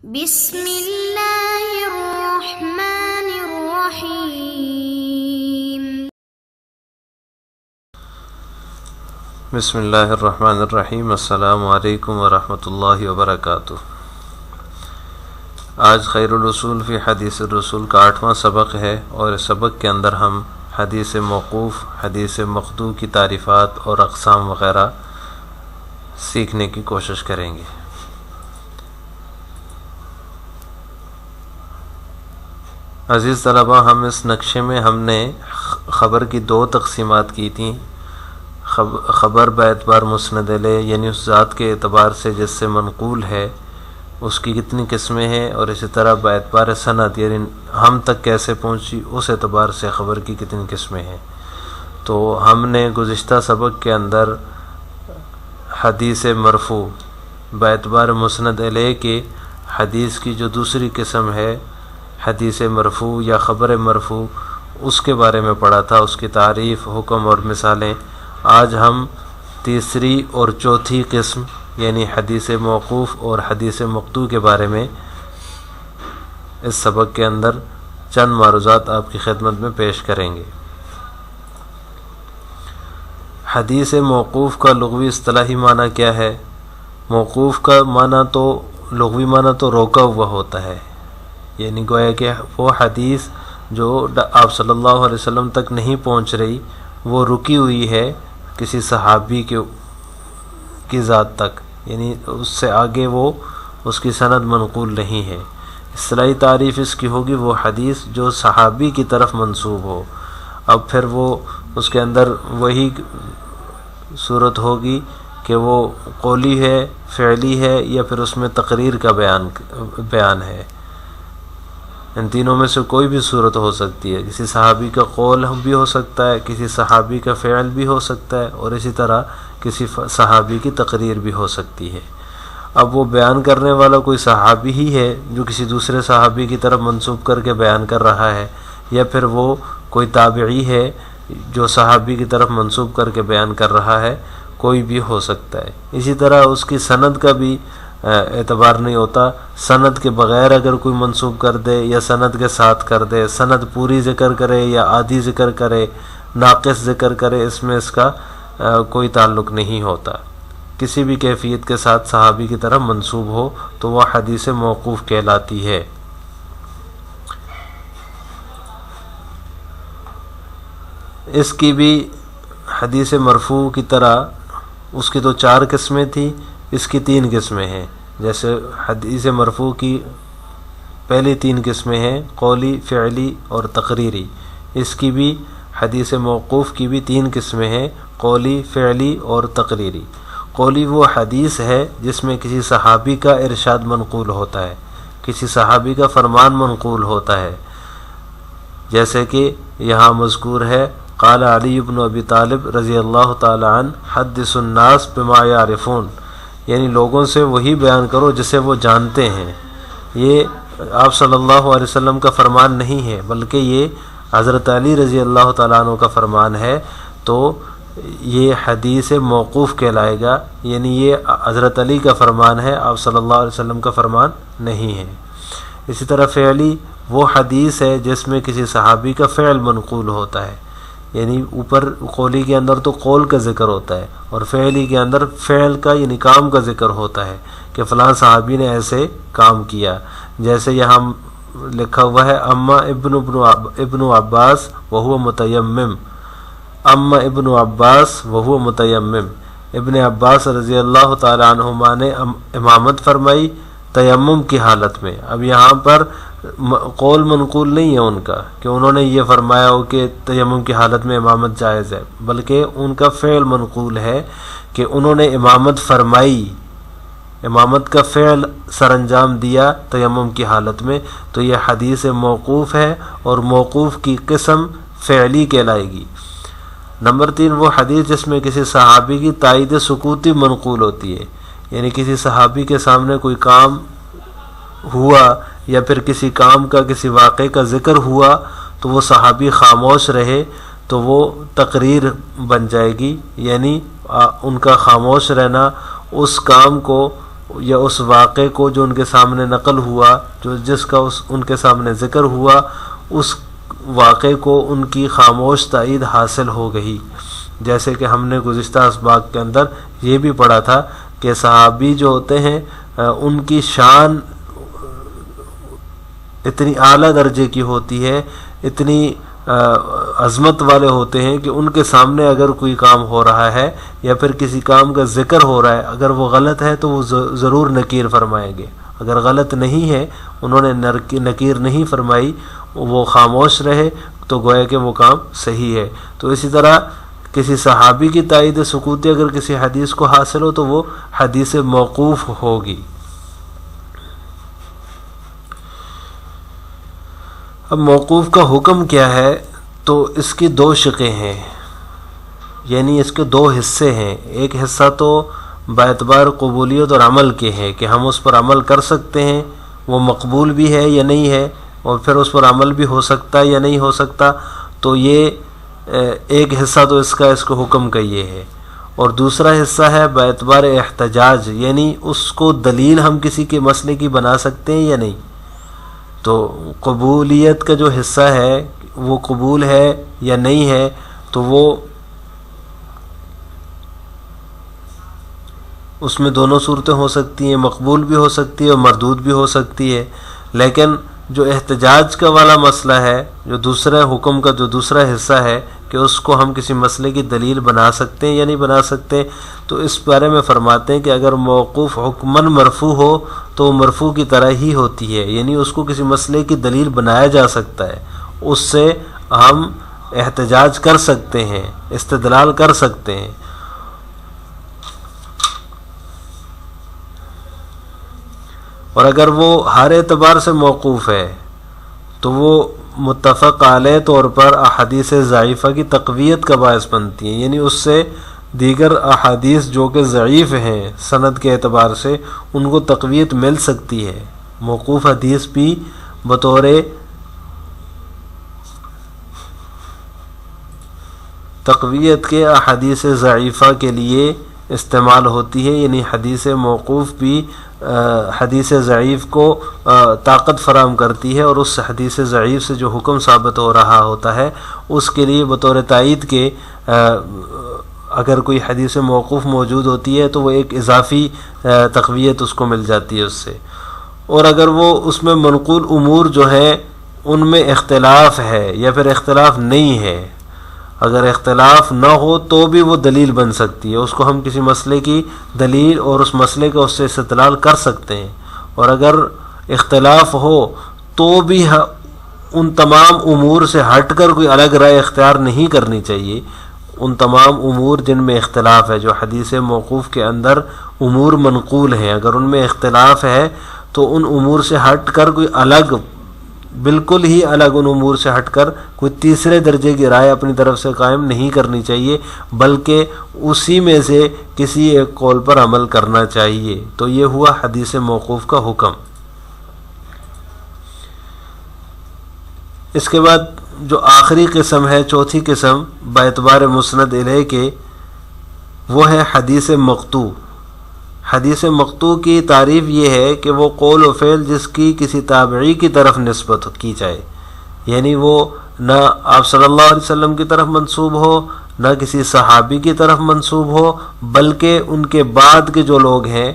بسم اللہ الرحمن الرحیم۔ بسم اللہ الرحمن الرحیم۔ السلام علیکم ورحمۃ اللہ وبرکاتہ۔ آج خیر الرسول فی حدیث الرسول کا 8واں سبق ہے، اور اس سبق کے اندر ہم حدیث موقوف، حدیث مقطوع کی تعریفات اور اقسام وغیرہ سیکھنے کی کوشش کریں گے۔ عزیز طلبہ، ہم اس نقشے میں ہم نے خبر کی 2 تقسیمات کی تھیں۔ خبر باعتبار مسند الیہ، یعنی اس ذات کے اعتبار سے جس سے منقول ہے اس کی کتنی قسمیں ہیں، اور اسی طرح باعتبار سند، یعنی ہم تک کیسے پہنچی اس اعتبار سے خبر کی کتنی قسمیں ہیں۔ تو ہم نے گزشتہ سبق کے اندر حدیث مرفوع باعتبار مسند الیہ کے حدیث کی جو دوسری قسم ہے حدیث مرفوع یا خبر مرفوع، اس کے بارے میں پڑھا تھا، اس کی تعریف، حکم اور مثالیں۔ آج ہم تیسری اور چوتھی قسم یعنی حدیث موقوف اور حدیث مقطوع کے بارے میں اس سبق کے اندر چند معروضات آپ کی خدمت میں پیش کریں گے۔ حدیث موقوف کا لغوی اصطلاحی معنی کیا ہے؟ موقوف کا معنی تو لغوی معنی تو روکا ہوا ہوتا ہے، یعنی گویا کہ وہ حدیث جو آپ صلی اللہ علیہ وسلم تک نہیں پہنچ رہی، وہ رکی ہوئی ہے کسی صحابی کی ذات تک، یعنی اس سے آگے وہ اس کی سند منقول نہیں ہے۔ اصطلاحی تعریف اس کی ہوگی وہ حدیث جو صحابی کی طرف منسوب ہو۔ اب پھر وہ اس کے اندر وہی صورت ہوگی کہ وہ قولی ہے، فعلی ہے، یا پھر اس میں تقریر کا بیان ہے۔ ان تینوں میں سے کوئی بھی صورت ہو سکتی ہے۔ کسی صحابی کا قول بھی ہو سکتا ہے، کسی صحابی کا فعل بھی ہو سکتا ہے، اور اسی طرح کسی صحابی کی تقریر بھی ہو سکتی ہے۔ اب وہ بیان کرنے والا کوئی صحابی ہی ہے جو کسی دوسرے صحابی کی طرف منسوب کر کے بیان کر رہا ہے، یا پھر وہ کوئی تابعی ہے جو صحابی کی طرف منسوب کر کے بیان کر رہا ہے، کوئی بھی ہو سکتا ہے۔ اسی طرح اس کی سند کا بھی اعتبار نہیں ہوتا۔ سند کے بغیر اگر کوئی منسوب کر دے یا سند کے ساتھ کر دے، سند پوری ذکر کرے یا آدھی ذکر کرے، ناقص ذکر کرے، اس میں اس کا کوئی تعلق نہیں ہوتا۔ کسی بھی کیفیت کے ساتھ صحابی کی طرف منسوب ہو تو وہ حدیث موقوف کہلاتی ہے۔ اس کی بھی حدیث مرفوع کی طرح اس کی تو 4 قسمیں تھیں، اس کی 3 قسمیں ہیں۔ جیسے حدیث مرفوع کی پہلی 3 قسمیں ہیں، قولی، فعلی اور تقریری۔ اس کی بھی حدیث موقوف کی بھی 3 قسمیں ہیں، قولی، فعلی اور تقریری۔ قولی وہ حدیث ہے جس میں کسی صحابی کا ارشاد منقول ہوتا ہے، کسی صحابی کا فرمان منقول ہوتا ہے، جیسے کہ یہاں مذکور ہے قال علی بن ابی طالب رضی اللہ تعالی عنہ حدث الناس بما یعرفون، یعنی لوگوں سے وہی بیان کرو جسے وہ جانتے ہیں۔ یہ آپ صلی اللہ علیہ وسلم کا فرمان نہیں ہے، بلکہ یہ حضرت علی رضی اللہ تعالیٰ عنہ کا فرمان ہے، تو یہ حدیث موقوف کہلائے گا، یعنی یہ حضرت علی کا فرمان ہے، آپ صلی اللہ علیہ وسلم کا فرمان نہیں ہے۔ اسی طرح فعلی وہ حدیث ہے جس میں کسی صحابی کا فعل منقول ہوتا ہے، یعنی اوپر قولی کے اندر تو قول کا ذکر ہوتا ہے، اور فعلی کے اندر فعل کا یعنی کام کا ذکر ہوتا ہے کہ فلاں صحابی نے ایسے کام کیا۔ جیسے یہاں لکھا ہوا ہے اما ابن عباس وہو متیمم، اما ابن عباس وہو متیمم، ابن عباس رضی اللہ تعالی عنہما نے امامت فرمائی تیمم کی حالت میں۔ اب یہاں پر قول منقول نہیں ہے ان کا کہ انہوں نے یہ فرمایا ہو کہ تیمم کی حالت میں امامت جائز ہے، بلکہ ان کا فعل منقول ہے کہ انہوں نے امامت فرمائی، امامت کا فعل سر انجام دیا تیمم کی حالت میں، تو یہ حدیث موقوف ہے، اور موقوف کی قسم فعلی کہلائے گی۔ نمبر 3 وہ حدیث جس میں کسی صحابی کی تائید سکوتی منقول ہوتی ہے، یعنی کسی صحابی کے سامنے کوئی کام ہوا یا پھر کسی کام کا، کسی واقعے کا ذکر ہوا تو وہ صحابی خاموش رہے تو وہ تقریر بن جائے گی، یعنی ان کا خاموش رہنا اس کام کو یا اس واقعے کو جو ان کے سامنے نقل ہوا، جس کا ان کے سامنے ذکر ہوا، اس واقعے کو ان کی خاموش تائید حاصل ہو گئی. جیسے کہ ہم نے گزشتہ اسباق کے اندر یہ بھی پڑھا تھا کہ صحابی جو ہوتے ہیں ان کی شان اتنی اعلیٰ درجے کی ہوتی ہے، اتنی عظمت والے ہوتے ہیں کہ ان کے سامنے اگر کوئی کام ہو رہا ہے یا پھر کسی کام کا ذکر ہو رہا ہے، اگر وہ غلط ہے تو وہ ضرور نکیر فرمائیں گے. اگر غلط نہیں ہے، انہوں نے نکیر نہیں فرمائی، وہ خاموش رہے، تو گویا کہ وہ کام صحیح ہے. تو اسی طرح کسی صحابی کی تائید سکوتی اگر کسی حدیث کو حاصل ہو تو وہ حدیث موقوف ہوگی. اب موقوف کا حکم کیا ہے؟ تو اس کی دو شقیں ہیں، یعنی اس کے دو حصے ہیں. ایک حصہ تو باعتبار قبولیت اور عمل کے ہیں کہ ہم اس پر عمل کر سکتے ہیں، وہ مقبول بھی ہے یا نہیں ہے، اور پھر اس پر عمل بھی ہو سکتا ہے یا نہیں ہو سکتا. تو یہ ایک حصہ تو اس کو حکم کا یہ ہے. اور دوسرا حصہ ہے باعتبار احتجاج، یعنی اس کو دلیل ہم کسی کے مسئلے کی بنا سکتے ہیں یا نہیں. تو قبولیت کا جو حصہ ہے وہ قبول ہے یا نہیں ہے، تو وہ اس میں دونوں صورتیں ہو سکتی ہیں، مقبول بھی ہو سکتی ہے اور مردود بھی ہو سکتی ہے. لیکن جو احتجاج کا والا مسئلہ ہے، جو دوسرے حکم کا جو دوسرا حصہ ہے کہ اس کو ہم کسی مسئلے کی دلیل بنا سکتے ہیں یا نہیں بنا سکتے، تو اس بارے میں فرماتے ہیں کہ اگر موقوف حکماً مرفوع ہو تو وہ مرفوع کی طرح ہی ہوتی ہے، یعنی اس کو کسی مسئلے کی دلیل بنایا جا سکتا ہے، اس سے ہم احتجاج کر سکتے ہیں، استدلال کر سکتے ہیں. اور اگر وہ ہر اعتبار سے موقوف ہے تو وہ متفق علیہ طور پر احادیث ضعیفہ کی تقویت کا باعث بنتی ہیں، یعنی اس سے دیگر احادیث جو کہ ضعیف ہیں سند کے اعتبار سے ان کو تقویت مل سکتی ہے. موقوف حدیث بھی بطور تقویت کے احادیث ضعیفہ کے لیے استعمال ہوتی ہے، یعنی حدیث موقوف بھی حدیث ضعیف کو طاقت فراہم کرتی ہے، اور اس حدیث ضعیف سے جو حکم ثابت ہو رہا ہوتا ہے اس کے لیے بطور تائید کے اگر کوئی حدیث موقوف موجود ہوتی ہے تو وہ ایک اضافی تقویت اس کو مل جاتی ہے اس سے. اور اگر وہ اس میں منقول امور جو ہیں ان میں اختلاف ہے یا پھر اختلاف نہیں ہے، اگر اختلاف نہ ہو تو بھی وہ دلیل بن سکتی ہے، اس کو ہم کسی مسئلے کی دلیل اور اس مسئلے کا اس سے استدلال کر سکتے ہیں. اور اگر اختلاف ہو تو بھی ان تمام امور سے ہٹ کر کوئی الگ رائے اختیار نہیں کرنی چاہیے. ان تمام امور جن میں اختلاف ہے، جو حدیث موقوف کے اندر امور منقول ہیں، اگر ان میں اختلاف ہے تو ان امور سے ہٹ کر کوئی الگ، بالکل ہی الگ ان امور سے ہٹ کر کوئی تیسرے درجے کی رائے اپنی طرف سے قائم نہیں کرنی چاہیے، بلکہ اسی میں سے کسی ایک قول پر عمل کرنا چاہیے. تو یہ ہوا حدیث موقوف کا حکم. اس کے بعد جو آخری قسم ہے، چوتھی قسم باعتبار مسند الیہ کے، وہ ہے حدیث مقطوع. حدیث مقطوع کی تعریف یہ ہے کہ وہ قول و فعل جس کی کسی تابعی کی طرف نسبت کی جائے، یعنی وہ نہ آپ صلی اللہ علیہ وسلم کی طرف منسوب ہو، نہ کسی صحابی کی طرف منسوب ہو، بلکہ ان کے بعد کے جو لوگ ہیں،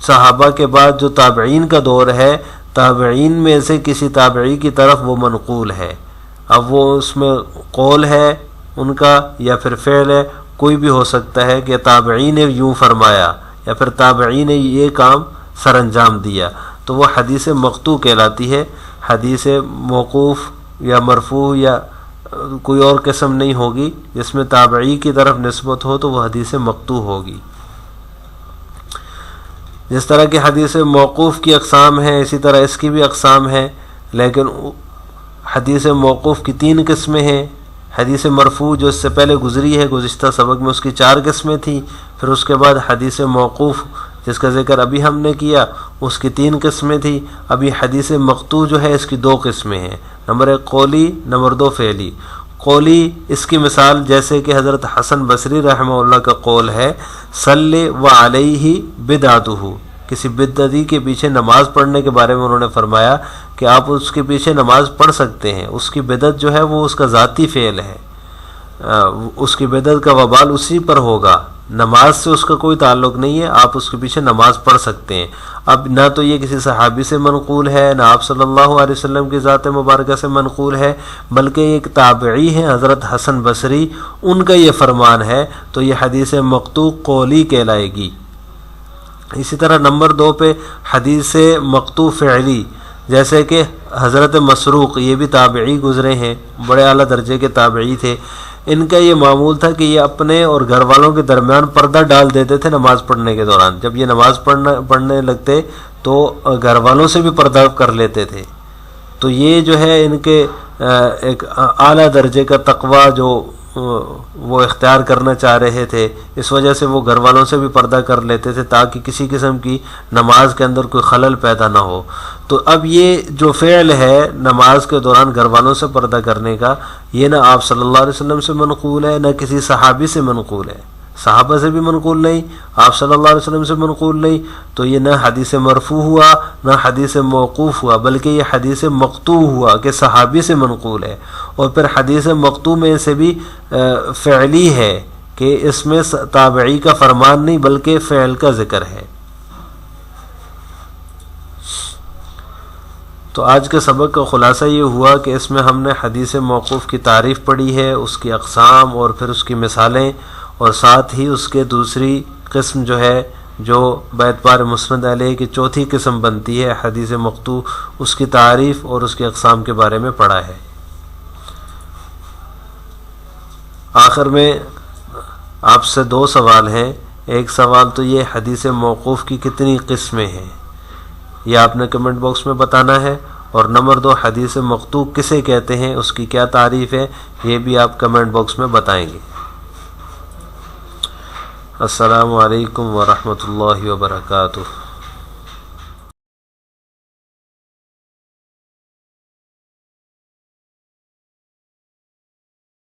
صحابہ کے بعد جو تابعین کا دور ہے، تابعین میں سے کسی تابعی کی طرف وہ منقول ہے. اب وہ اس میں قول ہے ان کا یا پھر فعل ہے، کوئی بھی ہو سکتا ہے کہ تابعین نے یوں فرمایا یا پھر تابعین نے یہ کام سر انجام دیا، تو وہ حدیث مقطوع کہلاتی ہے. حدیث موقوف یا مرفوع یا کوئی اور قسم نہیں ہوگی جس میں تابعی کی طرف نسبت ہو، تو وہ حدیث مقطوع ہوگی. جس طرح کہ حدیث موقوف کی اقسام ہیں، اسی طرح اس کی بھی اقسام ہیں، لیکن حدیث موقوف کی 3 قسمیں ہیں. حدیث مرفوع جو اس سے پہلے گزری ہے، گزشتہ سبق میں اس کی 4 قسمیں تھیں. پھر اس کے بعد حدیث موقوف جس کا ذکر ابھی ہم نے کیا، اس کی 3 قسمیں تھیں. ابھی حدیث مقطوع جو ہے اس کی 2 قسمیں ہیں، نمبر 1 قولی، نمبر 2 فعلی. قولی اس کی مثال جیسے کہ حضرت حسن بصری رحمہ اللہ کا قول ہے صلی وعلیہ بدعتہ، کسی بدعتی کے پیچھے نماز پڑھنے کے بارے میں انہوں نے فرمایا کہ آپ اس کے پیچھے نماز پڑھ سکتے ہیں، اس کی بدعت جو ہے وہ اس کا ذاتی فعل ہے، اس کی بدعت کا وبال اسی پر ہوگا، نماز سے اس کا کوئی تعلق نہیں ہے، آپ اس کے پیچھے نماز پڑھ سکتے ہیں۔ اب نہ تو یہ کسی صحابی سے منقول ہے، نہ آپ صلی اللہ علیہ وسلم کی ذات مبارکہ سے منقول ہے، بلکہ ایک تابعی ہیں حضرت حسن بصری، ان کا یہ فرمان ہے، تو یہ حدیث مقطوع قولی کہلائے گی۔ اسی طرح نمبر 2 پہ حدیث مقطوع فعلی، جیسے کہ حضرت مسروق، یہ بھی تابعی گزرے ہیں، بڑے اعلیٰ درجے کے تابعی تھے، ان کا یہ معمول تھا کہ یہ اپنے اور گھر والوں کے درمیان پردہ ڈال دیتے تھے نماز پڑھنے کے دوران، جب یہ نماز پڑھنے لگتے تو گھر والوں سے بھی پردہ کر لیتے تھے، تو یہ جو ہے ان کے ایک اعلیٰ درجے کا تقوی جو وہ اختیار کرنا چاہ رہے تھے، اس وجہ سے وہ گھر والوں سے بھی پردہ کر لیتے تھے تاکہ کسی قسم کی نماز کے اندر کوئی خلل پیدا نہ ہو۔ تو اب یہ جو فعل ہے نماز کے دوران گھر والوں سے پردہ کرنے کا، یہ نہ آپ صلی اللہ علیہ وسلم سے منقول ہے، نہ کسی صحابی سے منقول ہے، صحابہ سے بھی منقول نہیں، آپ صلی اللہ علیہ وسلم سے منقول نہیں، تو یہ نہ حدیث مرفوع ہوا نہ حدیث موقوف ہوا، بلکہ یہ حدیث مقطوع ہوا کہ صحابی سے منقول ہے۔ اور پھر حدیث مقطوع میں سے بھی فعلی ہے کہ اس میں تابعی کا فرمان نہیں بلکہ فعل کا ذکر ہے۔ تو آج کے سبق کا خلاصہ یہ ہوا کہ اس میں ہم نے حدیث موقوف کی تعریف پڑھی ہے، اس کی اقسام اور پھر اس کی مثالیں، اور ساتھ ہی اس کے دوسری قسم جو ہے جو باعتبار مسند علیہ کی چوتھی قسم بنتی ہے حدیث مقطوع، اس کی تعریف اور اس کی اقسام کے بارے میں پڑھا ہے۔ آخر میں آپ سے 2 سوال ہیں۔ ایک سوال تو یہ حدیث موقوف کی کتنی قسمیں ہیں، یہ آپ نے کمنٹ باکس میں بتانا ہے، اور نمبر 2 حدیث مقطوع کسے کہتے ہیں، اس کی کیا تعریف ہے، یہ بھی آپ کمنٹ باکس میں بتائیں گے۔ السلام علیکم ورحمۃ اللہ وبرکاتہ۔